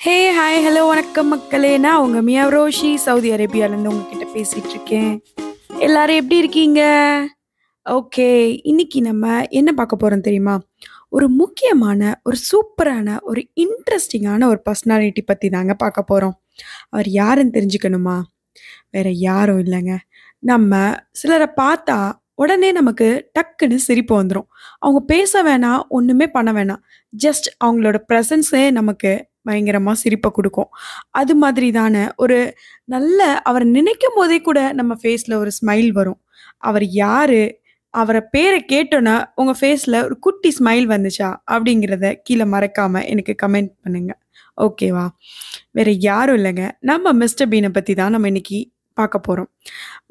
Hey hi hello வணக்கம் மக்களே. நான் உங்க மியா ரோஷி சவுதி அரேபியாலேருந்து உங்ககிட்ட பேசிட்டு இருக்கேன். எல்லாரும் எப்படி இருக்கீங்க? ஓகே, இன்னைக்கு நம்ம என்ன பார்க்க போறோம் தெரியுமா? ஒரு முக்கியமான, ஒரு சூப்பரான, ஒரு இன்ட்ரெஸ்டிங்கான ஒரு பர்சனாலிட்டி பத்தி தாங்க பார்க்க போறோம். அவர் யாருன்னு தெரிஞ்சுக்கணுமா? வேற யாரும் இல்லைங்க. நம்ம சிலரை பார்த்தா உடனே நமக்கு டக்குன்னு சிரிப்பு வந்துரும். அவங்க பேச வேணாம், ஒண்ணுமே பண்ண வேணாம். ஜஸ்ட் அவங்களோட பிரசன்ஸே நமக்கு பயங்கரமா சிரிப்ப குடுக்கும். அது மாதிரி தான ஒரு நல்ல அவர நினைக்கும்போதே கூட நம்ம ஃபேஸ்ல ஒரு ஸ்மைல் வரும். அவர் யாரு? அவர பேர கேட்டோன்னா, உங்க ஃபேஸ்ல ஒரு குட்டி ஸ்மைல் வந்துச்சா? அப்படிங்கிறத கீழ மறக்காம எனக்கு கமெண்ட் பண்ணுங்க. ஓகேவா? வேற யாரும் இல்லங்க. நம்ம மிஸ்டர் பீன பத்தி தான் நம்ம இன்னைக்கு பார்க்க போறோம்.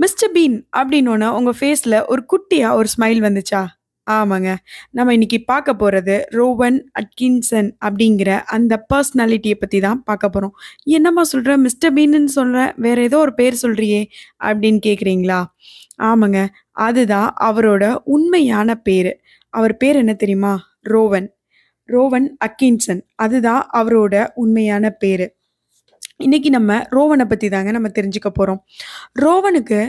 மிஸ்டர் பீன் அப்படின்னோன உங்க ஃபேஸ்ல ஒரு குட்டியா ஒரு ஸ்மைல் வந்துச்சா? ஆமாங்க. நம்ம இன்னைக்கு பார்க்க போறது ரோவன் அட்கின்சன் அப்படிங்கிற அந்த பர்சனாலிட்டிய பத்தி தான் பார்க்க போறோம். "என்னம்மா சொல்ற? மிஸ்டர் பீன்னு சொல்ற. வேற ஏதோ ஒரு பேர் சொல்றியே?" அப்படின்னு கேட்குறீங்களா? ஆமாங்க. அதுதான் அவரோட உண்மையான பேரு. அவர் பேர் என்ன தெரியுமா? ரோவன். ரோவன் அட்கின்சன். அதுதான் அவரோட உண்மையான பேரு. இன்னைக்கு நம்ம ரோவன பத்தி தாங்க நம்ம தெரிஞ்சுக்க போறோம். ரோவனுக்கு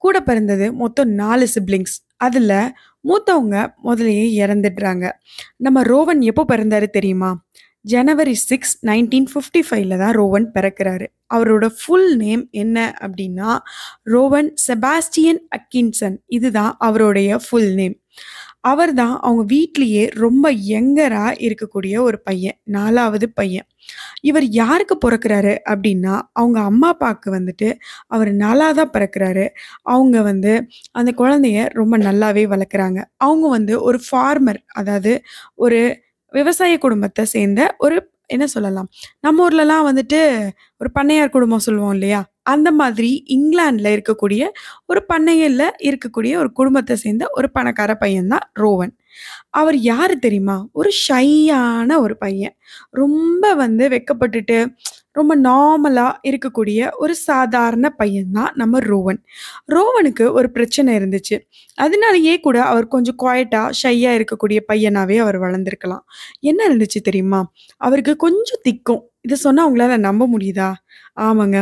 கூட பிறந்தது மொத்தம் 4 சிப்லிங்ஸ். அதுல மூத்தவங்க முதல்லயே இறந்துடுறாங்க. நம்ம ரோவன் எப்போ பிறந்தாரு தெரியுமா? ஜனவரி 6, 1955ல தான் ரோவன் பிறக்குறாரு. அவரோட ஃபுல் நேம் என்ன அப்படின்னா, ரோவன் செபாஸ்டியன் அட்கின்சன். இதுதான் அவருடைய ஃபுல் நேம். அவர் தான் அவங்க வீட்லயே ரொம்ப யங்கரா இருக்கக்கூடிய ஒரு பையன். 4வது பையன். இவர் யாருக்கு பொறக்குறாரு அப்படின்னா, அவங்க அம்மா அப்பாவுக்கு வந்துட்டு அவர் 4வதா பிறக்குறாரு. அவங்க வந்து அந்த குழந்தைய ரொம்ப நல்லாவே வளர்க்குறாங்க. அவங்க வந்து ஒரு ஃபார்மர், அதாவது ஒரு விவசாய குடும்பத்த சேர்ந்த ஒரு என்ன சொல்லலாம்? நம்ம ஊர்லலாம் வந்துட்டு ஒரு பண்ணையார் குடும்பம் சொல்லுவோம் இல்லையா? அந்த மாதிரி இங்கிலாந்துல இருக்கக்கூடிய ஒரு பண்ணையில இருக்கக்கூடிய ஒரு குடும்பத்த சேர்ந்த ஒரு பணக்கார பையன் தான் ரோவன். அவர் யாரு தெரியுமா? ஒரு ஷையான ஒரு பையன். ரொம்ப வந்து வெட்கப்பட்டுட்டு, ரொம்ப நார்மலா இருக்கக்கூடிய ஒரு சாதாரண பையன் தான் நம்ம ரோவன். ரோவனுக்கு ஒரு பிரச்சனை இருந்துச்சு. அதனாலேயே கூட அவர் கொஞ்சம் குவைட்டா, ஷையா இருக்கக்கூடிய பையனாவே அவர் வளர்ந்திருக்கலாம். என்ன இருந்துச்சு தெரியுமா? அவருக்கு கொஞ்சம் திக்கும். இத சொன்னா உங்களால நம்ப முடியுதா? ஆமாங்க.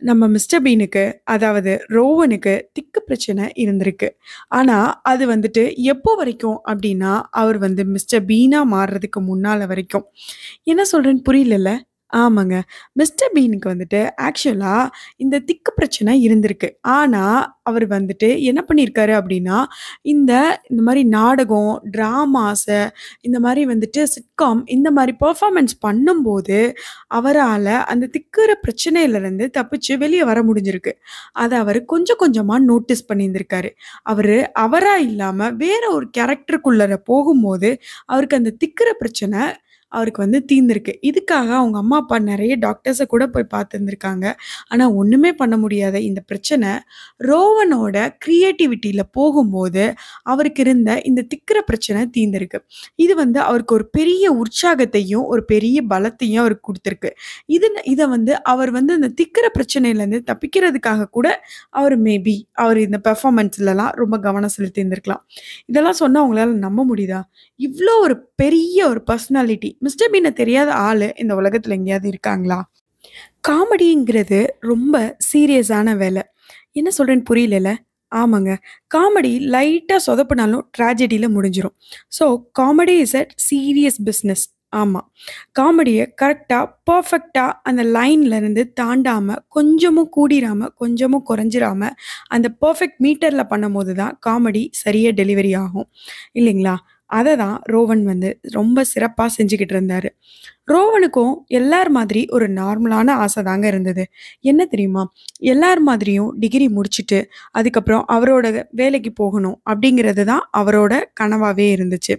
நம்ம மிஸ்டர் பீனுக்கு, அதாவது ரோவனுக்கு திக்கு பிரச்சனை இருந்திருக்கு. ஆனா, அது வந்துட்டு எப்போ வரைக்கும் அப்டின்னா, அவர் வந்து மிஸ்டர் பீனா மாறுறதுக்கு முன்னால வரைக்கும். என்ன சொல்றேன்னு புரியலல்ல? ஆமாங்க. மிஸ்டர் பீனுக்கு வந்துட்டு ஆக்சுவலா இந்த திக்கு பிரச்சனை இருந்திருக்கு. ஆனா, அவர் வந்துட்டு என்ன பண்ணியிருக்காரு அப்டின்னா, இந்த இந்த மாரி நாடகம், டிராமாஸ இந்த மாரி வந்துட்டு சிட்காம் இந்த மாரி பெர்ஃபார்மன்ஸ் பண்ணும்போது, அவரால அந்த திக்குற பிரச்சனையிலருந்து தப்பிச்சு வெளிய வர முடிஞ்சிருக்கு. அத அவரு கொஞ்சம் கொஞ்சமா நோட்டீஸ் பண்ணியிருந்திருக்காரு. அவரு அவரா இல்லாம வேற ஒரு கேரக்டருக்குள்ளர போகும்போது, அவருக்கு அந்த திக்குற பிரச்சனை அவருக்கு வந்து தீர்ந்திருக்கு. இதுக்காக அவங்க அம்மா, அப்பா நெறைய டாக்டர்ஸ கூட போய் பார்த்திருந்திருக்காங்க. ஆனா ஒண்ணுமே பண்ண முடியாத இந்த பிரச்சனை, ரோவனோட கிரியேட்டிவிட்டில போகும்போது, அவருக்கு இருந்த இந்த திக்குற பிரச்சனை தீர்ந்திருக்கு. இது வந்து அவருக்கு ஒரு பெரிய உற்சாகத்தையும், ஒரு பெரிய பலத்தையும் அவருக்கு குடுத்திருக்கு. இத வந்து அவர் வந்து அந்த திக்குற பிரச்சனையிலருந்து தப்பிக்கிறதுக்காக கூட அவரு மேபி அவரு இந்த பெர்ஃபார்மன்ஸ்லலாம் ரொம்ப கவனம் செலுத்தியிருந்திருக்கலாம். இதெல்லாம் சொன்னா உங்களால நம்ப முடியுதா? இவ்ளோ ஒரு பெரிய ஒரு பர்சனாலிட்டி. மிஸ்டர் பீன தெரியாத ஆளு இந்த உலகத்துல எங்கேயாவது இருக்காங்களா? காமெடிங்கிறது ரொம்ப சீரியஸான வேல. என்ன சொல்றேன்னு புரியலல்ல? ஆமாங்க. காமெடி லைட்டா சொதப்புனாலும் ட்ராஜடில முடிஞ்சிரும். So comedy is a serious business. ஆமா. காமெடிய கரெக்ட்டா, பெர்ஃபெக்ட்டா அந்த லைன்ல இருந்து தாண்டாம, கொஞ்சமும் கூடிராம, கொஞ்சமும் குறைஞ்சிராம, அந்த பெர்ஃபெக்ட் மீட்டர்ல பண்ணும்போது தான் காமெடி சரியா டெலிவரி ஆகும். இல்லைங்களா? அத தான் ரோவன் வந்து ரொம்ப சிறப்பா செஞ்சுகிட்டு இருந்தாரு. ரோவனுக்கும் எல்லார் மாதிரி ஒரு நார்மலான ஆசை தாங்க இருந்தது. என்ன தெரியுமா? எல்லார் மாதிரியும் டிகிரி முடிச்சுட்டு, அதுக்கப்புறம் அவரோட வேலைக்கு போகணும் அப்படிங்கிறது தான் அவரோட கனவாவே இருந்துச்சு.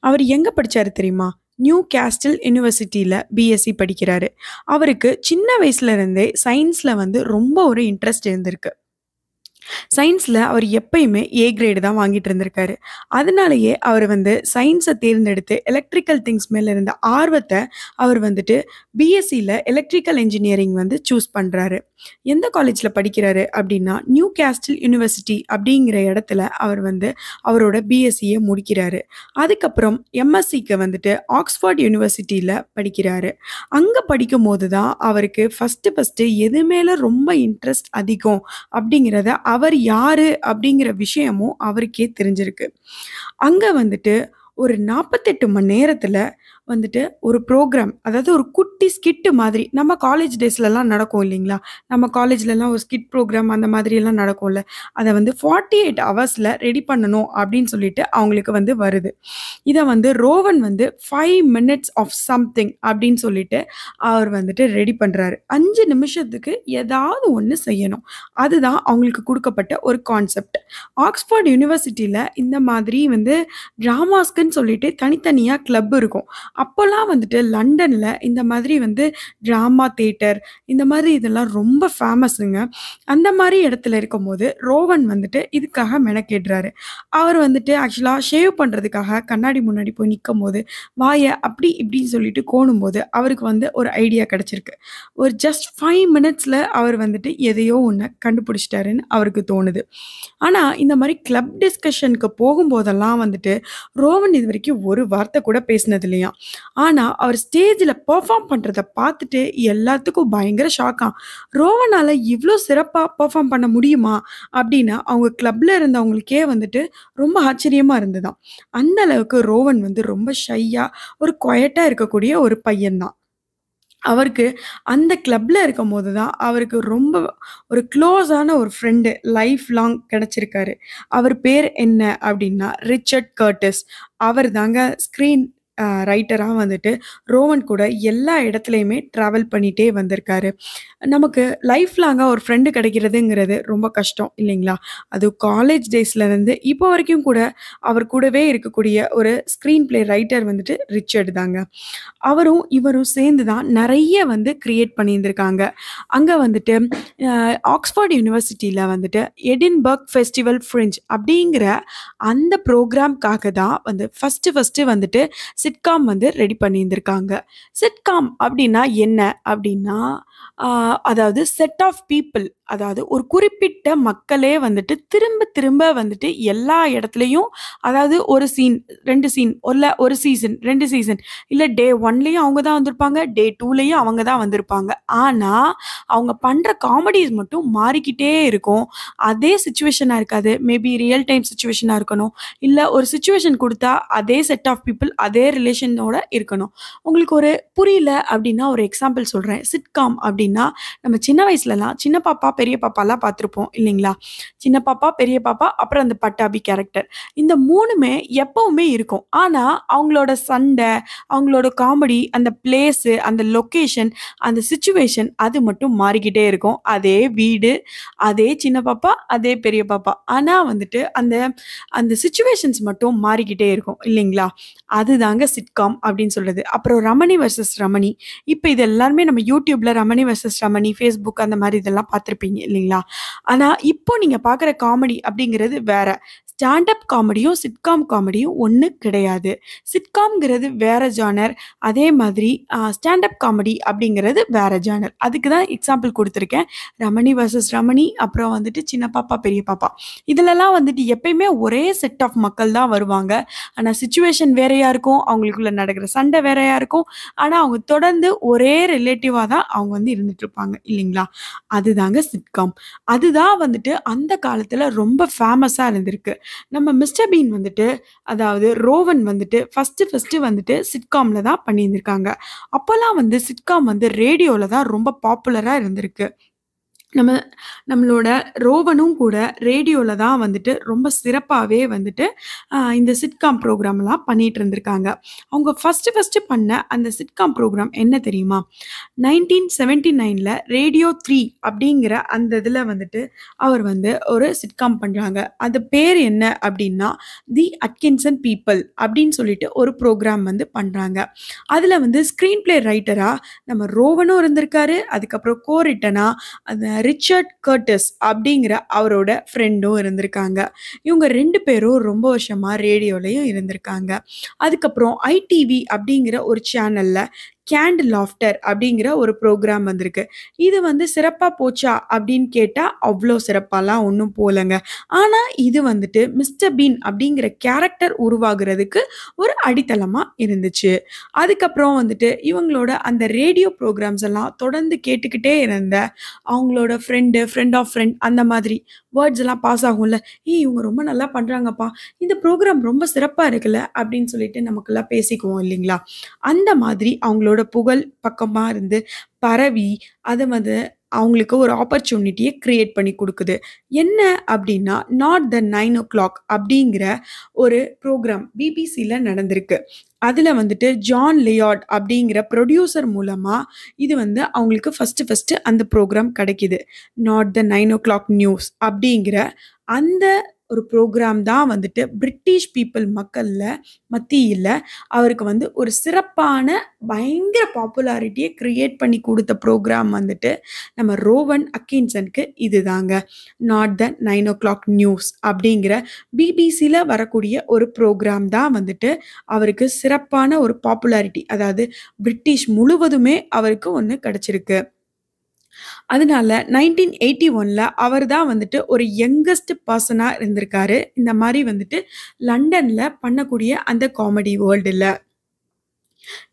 அவர் எங்க படிச்சாரு தெரியுமா? நியூ கேஸ்டில் யுனிவர்சிட்டில பிஎஸ்சி படிக்கிறாரு. அவருக்கு சின்ன வயசுல இருந்தே சயின்ஸ்ல வந்து ரொம்ப ஒரு இன்ட்ரெஸ்ட் இருந்திருக்கு. சயின்ஸ்ல அவர் எப்பயுமே ஏ கிரேடு தான் வாங்கிட்டு இருந்திருக்காரு. அதனாலேயே அவர் வந்து சயின்ஸ தேர்ந்தெடுத்து எலக்ட்ரிக்கல் திங்ஸ் மேல இருந்த ஆர்வத்த அவர் வந்துட்டு பிஎஸ்சில எலக்ட்ரிக்கல் இன்ஜினியரிங் வந்து சூஸ் பண்றாரு. எந்த காலேஜ்ல படிக்கிறாரு அப்படின்னா, நியூ கேஸ்டில் யூனிவர்சிட்டி அப்படிங்கிற இடத்துல அவர் வந்து அவரோட பிஎஸ்சிய முடிக்கிறாரு. அதுக்கப்புறம் எம்எஸ்சிக்கு வந்துட்டு ஆக்ஸ்ஃபோர்ட் யூனிவர்சிட்டியில படிக்கிறாரு. அங்க படிக்கும்போது தான் அவருக்கு ஃபர்ஸ்ட்டு எது மேல ரொம்ப இன்ட்ரெஸ்ட் அதிகம் அப்படிங்கிறத அவர் யாரு அப்படிங்கிற விஷயமும் அவருக்கே தெரிஞ்சிருக்கு. அங்க வந்துட்டு ஒரு 48 மணி நேரத்துல வந்துட்டு ஒரு ப்ரோகிராம், அதாவது ஒரு குட்டி ஸ்கிட் மாதிரி நம்ம காலேஜ் டேஸ்லலாம் நடக்கும் இல்லைங்களா? நம்ம காலேஜ்லலாம் ஒரு ஸ்கிட் ப்ரோகிராம் அந்த மாதிரியெல்லாம் நடக்கும்ல. அத வந்து 48 ஹவர்ஸ்ல ரெடி பண்ணணும் அப்படின்னு சொல்லிட்டு அவங்களுக்கு வந்து வருது. இத வந்து ரோவன் வந்து 5 மினிட்ஸ் ஆஃப் சம்திங் அப்படின்னு சொல்லிட்டு அவர் வந்துட்டு ரெடி பண்றாரு. 5 நிமிஷத்துக்கு ஏதாவது ஒண்ணு செய்யணும். அதுதான் அவங்களுக்கு குடுக்கப்பட்ட ஒரு கான்செப்ட். ஆக்ஸ்ஃபோர்ட் யூனிவர்சிட்டில இந்த மாதிரி வந்து டிராமாஸ்க்குன்னு சொல்லிட்டு தனித்தனியா கிளப் இருக்கும். அப்போலாம் வந்துட்டு லண்டன்ல இந்த மாதிரி வந்து டிராமா தியேட்டர் இந்த மாதிரி இதெல்லாம் ரொம்ப ஃபேமஸுங்க. அந்த மாரி இடத்துல இருக்கும்போது ரோவன் வந்துட்டு இதுக்காக மெனக்கெடுறாரு. அவர் வந்துட்டு ஆக்சுவலா ஷேவ் பண்றதுக்காக கண்ணாடி முன்னாடி போய் நிக்கும்போது, வாய அப்படி இப்படின்னு சொல்லிட்டு கோணும்போது, அவருக்கு வந்து ஒரு ஐடியா கிடைச்சிருக்கு. ஒரு ஜஸ்ட் 5 மினிட்ஸ்ல அவர் வந்துட்டு எதையோ ஒண்ண கண்டுபிடிச்சிட்டாருன்னு அவருக்கு தோணுது. ஆனா, இந்த மாரி கிளப் டிஸ்கஷனுக்கு போகும்போதெல்லாம் வந்துட்டு, ரோவன் இதுவரைக்கும் ஒரு வார்த்தை கூட பேசினது இல்லையாம். ஆனா, அவர் ஸ்டேஜ்ல பெர்ஃபார்ம் பண்றத பார்த்துட்டு எல்லாத்துக்கும் பயங்கர ஷாக்காம். ரோவனால இவ்ளோ சிறப்பா பெர்ஃபார்ம் பண்ண முடியுமா? அப்படின்னு அவங்க கிளப்ல இருந்தவங்களுக்கே வந்துட்டு ரொம்ப ஆச்சரியமா இருந்ததாம். அந்த அளவுக்கு ரோவன் வந்து ரொம்ப ஷையா, ஒரு குயட்டா இருக்கக்கூடிய ஒரு பையன் தான். அவருக்கு அந்த கிளப்ல இருக்கும்போது தான், அவருக்கு ரொம்ப ஒரு க்ளோஸான ஒரு ஃப்ரெண்டு லைஃப் லாங் கிடைச்சிருக்காரு. அவர் பேர் என்ன அப்டின்னா, ரிச்சர்ட் கர்டிஸ். அவர் தாங்க ஸ்க்ரீன் ரைட்டரா வந்துட்டு ரோவன் கூட எல்லா இடத்துலயுமே ட்ராவல் பண்ணிட்டே வந்திருக்காரு. நமக்கு லைஃப் லாங்கா ஒரு ஃப்ரெண்டு கிடைக்கிறதுங்கிறது ரொம்ப கஷ்டம் இல்லைங்களா? அதுவும் காலேஜ் டேஸ்லருந்து இப்போ வரைக்கும் கூட அவர் கூடவே இருக்கக்கூடிய ஒரு ஸ்க்ரீன் ப்ளே ரைட்டர் வந்துட்டு ரிச்சர்ட் தாங்க. அவரும், இவரும் சேர்ந்து தான் நெறைய வந்து கிரியேட் பண்ணியிருந்திருக்காங்க. அங்க வந்துட்டு ஆக்ஸ்ஃபோர்ட் யூனிவர்சிட்டில வந்துட்டு எடின்பர்க் ஃபெஸ்டிவல் ஃப்ரிஞ்ச் அப்படிங்கிற அந்த ப்ரோகிராம்க்காக தான் வந்து ஃபர்ஸ்ட்டு வந்துட்டு சிட்காம் வந்து ரெடி பண்ணியிருந்திருக்காங்க. சிட்காம் அப்படின்னா என்ன அப்படின்னா, அ அதாவது செட் ஆஃப் பீப்பிள், அதாவது ஒரு குறிப்பிட்ட மக்களே வந்துட்டு திரும்ப திரும்ப வந்துட்டு எல்லா இடத்துலயும், அதாவது ஒரு சீன், 2 சீன், இல்ல ஒரு சீசன், 2 சீசன், இல்ல டே 1லயும் அவங்க தான் வந்திருப்பாங்க, டே 2லயும் அவங்க தான் வந்திருப்பாங்க. ஆனா, அவங்க பண்ற காமெடிஸ் மட்டும் மாறிக்கிட்டே இருக்கும். அதே சிச்சுவேஷனா இருக்காது. மேபி ரியல் டைம் சிச்சுவேஷனா இருக்கணும். இல்ல ஒரு சிச்சுவேஷன் குடுத்தா, அதே செட் ஆஃப் பீப்பிள் அதே ரிலேஷனோட இருக்கணும். உங்களுக்கு ஒரு புரியல அப்டின்னா ஒரு எக்ஸாம்பிள் சொல்றேன். சிட்காம் அப்டின்னா, நம்ம சின்ன வயசுலலாம் சின்ன பாப்பா, பெரிய பாப்பாலாம் பார்த்துருப்போம் இல்லைங்களா? சின்ன பாப்பா, பெரிய பாப்பா, அப்புறம் அந்த பட்டாபி கேரக்டர். இந்த 3மே எப்பவுமே இருக்கும். ஆனா, அவங்களோட சண்டை, அவங்களோட காமெடி, அந்த பிளேஸு, அந்த லொகேஷன், அந்த சிச்சுவேஷன் அது மட்டும் மாறிக்கிட்டே இருக்கும். அதே வீடு, அதே சின்ன பாப்பா, அதே பெரிய பாப்பா. ஆனா வந்துட்டு அந்த அந்த சிச்சுவேஷன்ஸ் மட்டும் மாறிக்கிட்டே இருக்கும் இல்லைங்களா? அதுதாங்க சிட்காம் அப்படின்னு சொல்றது. அப்புறம் ரமணி வெர்சஸ் ரமணி. இப்ப இது எல்லாருமே நம்ம YouTubeல ரமணி வெர்சஸ் ரமணி, Facebook அந்த மாரி இதெல்லாம் பார்த்துருப்பீங்க இல்லைங்களா? ஆனா இப்போ நீங்க பார்க்குற காமெடி அப்படிங்கிறது வேற. ஸ்டாண்ட் அப் காமெடியும், சிட்காம் காமெடியும் ஒண்ணு கிடையாது. சிட்காம்ங்கிறது வேற ஜானர். அதே மாதிரி ஸ்டாண்ட் அப் காமெடி அப்படிங்கிறது வேற ஜானர். அதுக்கு தான் எக்ஸாம்பிள் குடுத்துருக்கேன். ரமணி வெர்சஸ் ரமணி, அப்புறம் வந்துட்டு சின்ன பாப்பா, பெரிய பாப்பா. இதுலலாம் வந்துட்டு எப்பயுமே ஒரே செட் ஆஃப் மக்கள் தான் வருவாங்க. ஆனா சிச்சுவேஷன் வேறையா இருக்கும். அவங்களுக்குள்ள நடக்கிற சண்டை வேறையா இருக்கும். ஆனா அவங்க தொடர்ந்து ஒரே ரிலேட்டிவா தான் அவங்க வந்து இருந்துட்டுருப்பாங்க இல்லைங்களா? அதுதாங்க சிட்காம். அதுதான் வந்துட்டு அந்த காலத்துல ரொம்ப ஃபேமஸா இருந்திருக்கு. நம்ம மிஸ்டர் பீன் வந்துட்டு, அதாவது ரோவன் வந்துட்டு ஃபர்ஸ்ட்டு வந்துட்டு சிட்காம்ல தான் பண்ணியிருந்திருக்காங்க. அப்போலாம் வந்து சிட்காம் வந்து ரேடியோல தான் ரொம்ப பாப்புலரா இருந்திருக்கு. நம்ம நம்மளோட ரோவனும் கூட ரேடியோல தான் வந்துட்டு ரொம்ப சிறப்பாவே வந்துட்டு இந்த சிட்காம் ப்ரோகிராம்லாம் பண்ணிட்டு இருந்திருக்காங்க. அவங்க ஃபர்ஸ்ட்டு பண்ண அந்த சிட்காம் ப்ரோகிராம் என்ன தெரியுமா? 1979ல ரேடியோ 3 அப்படிங்கிற அந்த இதில வந்துட்டு அவர் வந்து ஒரு சிட்காம் பண்றாங்க. அது பேர் என்ன அப்படின்னா, தி அட்கின்சன் பீப்பிள் அப்படின்னு சொல்லிட்டு ஒரு ப்ரோகிராம் வந்து பண்றாங்க. அதில வந்து ஸ்க்ரீன் ப்ளே ரைட்டரா நம்ம ரோவனும் இருந்திருக்காரு. அதுக்கப்புறம் ரிட்டனா அந்த ரிச்சர்ட் கர்டிஸ் அப்படிங்கிற அவரோட ஃப்ரெண்டும் இருந்திருக்காங்க. இவங்க 2 பேரும் ரொம்ப வருஷமா ரேடியோலயும் இருந்திருக்காங்க. அதுக்கப்புறம் ஐடிவி அப்படிங்கிற ஒரு சேனல்ல கேண்ட் லாஃப்டர் அப்படிங்கிற ஒரு ப்ரோகிராம் வந்திருக்கு. இது வந்து சிறப்பா போச்சா அப்படின்னு கேட்டா, அவ்ளோ சிறப்பாலாம் ஒண்ணும் போலங்க. ஆனா இது வந்துட்டு மிஸ்டர் பீன் அப்படிங்கிற கேரக்டர் உருவாகுறதுக்கு ஒரு அடித்தளமா இருந்துச்சு. அதுக்கப்புறம் வந்துட்டு இவங்களோட அந்த ரேடியோ ப்ரோகிராம்ஸ் எல்லாம் தொடர்ந்து கேட்டுக்கிட்டே இருந்த அவங்களோட ஃப்ரெண்ட் ஆஃப் ஃப்ரெண்ட் அந்த மாதிரி வேர்ட்ஸ் எல்லாம் பாஸ் ஆகும்ல. "ஏய் இவங்க ரொம்ப நல்லா பண்றாங்கப்பா. இந்த ப்ரோகிராம் ரொம்ப சிறப்பா இருக்குல்ல" அப்படின்னு சொல்லிட்டு நமக்கெல்லாம் பேசிக்குவோம் இல்லைங்களா? அந்த மாதிரி அவங்களோட புகழ் பக்கமா இருந்து பரவி, அது வந்து அவங்களுக்கு ஒரு ஆப்பர்ச்சுனிட்டிய கிரியேட் பண்ணி குடுக்குது. என்ன அப்டின்னா, நாட் த 9:00 அப்படிங்கிற ஒரு ப்ரோகிராம் பிபிசில நடந்திருக்கு. அதுல வந்துட்டு ஜான் லியார்ட் அப்படிங்கிற புரொடியூசர் மூலமா இது வந்து அவங்களுக்கு ஃபர்ஸ்ட்டு அந்த ப்ரோகிராம் கிடைக்குது. நாட் த 9:00 நியூஸ் அப்படிங்கிற அந்த ஒரு ப்ரோகிராம் தான் வந்துட்டு பிரிட்டிஷ் பீப்பிள் மத்தியில அவருக்கு வந்து ஒரு சிறப்பான பயங்கர பாப்புலாரிட்டிய கிரியேட் பண்ணி குடுத்த ப்ரோகிராம் வந்துட்டு நம்ம ரோவன் அட்கின்சனுக்கு இதுதாங்க. நாட் த 9:00 நியூஸ் அப்படிங்கிற பிபிசில வரக்கூடிய ஒரு ப்ரோகிராம் தான் வந்துட்டு அவருக்கு சிறப்பான ஒரு பாப்புலாரிட்டி. அதாவது பிரிட்டிஷ் முழுவதுமே அவருக்கு ஒண்ணு கிடைச்சிருக்கு. அதனால 1981ல அவர் தான் வந்துட்டு ஒரு யங்கஸ்ட் பெர்சனா இருந்திருக்காரு. இந்த மாரி வந்துட்டு லண்டன்ல பண்ணக்கூடிய அந்த காமெடி வேர்ல்டுல.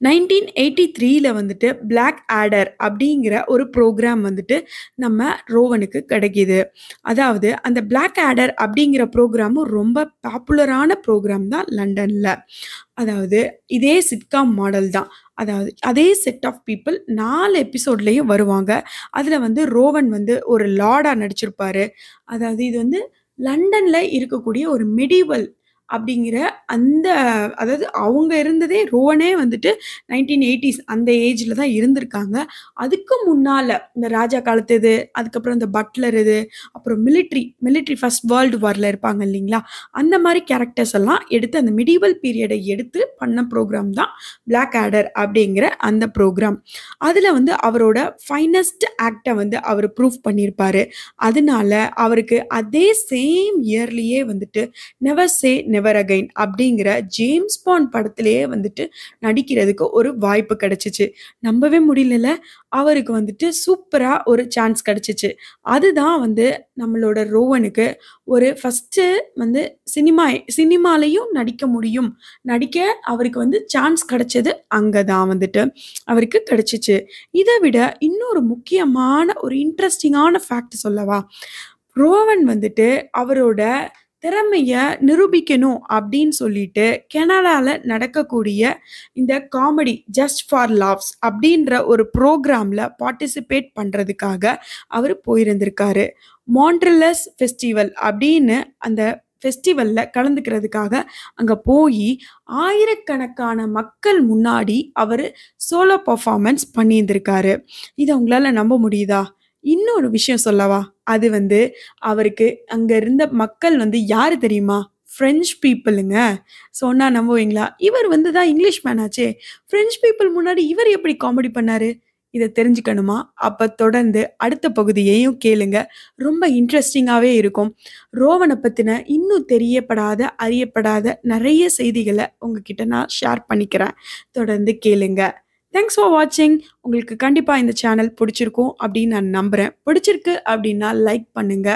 1983ல வந்துட்டு பிளாக் ஆடர் அப்படிங்கிற ஒரு ப்ரோகிராம் வந்துட்டு நம்ம ரோவனுக்கு கிடைக்குது. அதாவது அந்த பிளாக் ஆடர் அப்படிங்கிற ப்ரோகிராமும் ரொம்ப பாப்புலரான ப்ரோகிராம் தான் லண்டன்ல. அதாவது இதே சிட்காம் மாடல் தான். அதாவது அதே செட் ஆஃப் பீப்பிள் 4 எபிசோட்லயும் வருவாங்க. அதுல வந்து ரோவன் வந்து ஒரு லார்டா நடிச்சிருப்பாரு. அதாவது இது வந்து லண்டன்ல இருக்கக்கூடிய ஒரு மெடிவல் அப்படிங்கிற அந்த அதாவது அவங்க இருந்ததே ரோவனே வந்துட்டு 1980ஸ் அந்த ஏஜ்ல தான் இருந்திருக்காங்க. அதுக்கு முன்னால இந்த ராஜா காலத்து இது, அதுக்கப்புறம் இந்த பட்லர் இது, அப்புறம் மிலிட்டரி ஃபர்ஸ்ட் வேர்ல்டு வார்ல இருப்பாங்க இல்லைங்களா? அந்த மாரி கேரக்டர்ஸ் எல்லாம் எடுத்து அந்த மெடிவல் பீரியட எடுத்து பண்ண ப்ரோகிராம் தான் பிளாக் ஆடர் அப்படிங்கிற அந்த ப்ரோகிராம். அதுல வந்து அவரோட ஃபைனஸ்ட் ஆக்ட்ட வந்து அவரு ப்ரூவ் பண்ணியிருப்பாரு. அதனால அவருக்கு அதே சேம் இயர்லயே வந்துட்டு நெவர் சே நெவர் அகைன் அப்படிங்கிற ஜேம்ஸ் பாண்ட் படத்திலேயே வந்துட்டு நடிக்கிறதுக்கு ஒரு வாய்ப்பு கிடைச்சுச்சு. நம்பவே முடியலல்ல. அவருக்கு வந்துட்டு சூப்பரா ஒரு சான்ஸ் கிடைச்சுச்சு. அதுதான் வந்து நம்மளோட ரோவனுக்கு ஒரு ஃபர்ஸ்ட்டு வந்து சினிமாலயும் நடிக்க முடியும். நடிக்க அவருக்கு வந்து சான்ஸ் கிடைச்சது அங்க தான் வந்துட்டு அவருக்கு கிடைச்சுச்சு. இத விட இன்னொரு முக்கியமான ஒரு இன்ட்ரஸ்டிங்கான ஃபேக்ட் சொல்லவா? ரோவன் வந்துட்டு அவரோட திறமைய நிரூபிக்கணும் அப்படின்னு சொல்லிட்டு கனடால நடக்கக்கூடிய இந்த காமெடி ஜஸ்ட் ஃபார் லாஃப்ஸ் அப்படின்ற ஒரு ப்ரோகிராம்ல பார்ட்டிசிபேட் பண்றதுக்காக அவரு போயிருந்திருக்காரு. மாண்ட்ரிலஸ் ஃபெஸ்டிவல் அப்படின்னு அந்த ஃபெஸ்டிவல்ல கலந்துக்கிறதுக்காக அங்க போயி ஆயிரக்கணக்கான மக்கள் முன்னாடி அவரு சோலோ பெர்ஃபார்மன்ஸ் பண்ணியிருந்திருக்காரு. இத உங்களால நம்ப முடியுதா? இன்னொரு விஷயம் சொல்லவா? அது வந்து அவருக்கு அங்க இருந்த மக்கள் வந்து யாரு தெரியுமா? பிரெஞ்ச் பீப்பிளுங்க. சொன்னா நம்புவீங்களா? இவர் வந்து தான் இங்கிலீஷ் மேன் ஆச்சே. பிரெஞ்ச் பீப்பிள் முன்னாடி இவர் எப்படி காமெடி பண்ணாரு? இத தெரிஞ்சுக்கணுமா? அப்ப தொடர்ந்து அடுத்த பகுதியையும் கேளுங்க. ரொம்ப இன்ட்ரஸ்டிங்காவே இருக்கும். ரோவன பத்தின இன்னும் அறியப்படாத நெறைய செய்திகள உங்ககிட்ட நான் ஷேர் பண்ணிக்கிறேன். தொடர்ந்து கேளுங்க. தேங்க்ஸ் ஃபார் வாட்சிங். உங்களுக்கு கண்டிப்பா இந்த சேனல் பிடிச்சிருக்கும் அப்படின்னு நான் நம்புறேன். பிடிச்சிருக்கு அப்படின்னா லைக் பண்ணுங்க.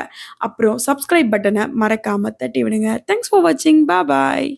அப்புறம் சப்ஸ்கிரைப் பட்டன மறக்காம தட்டி விடுங்க. தேங்க்ஸ் ஃபார் வாட்சிங். பாய்.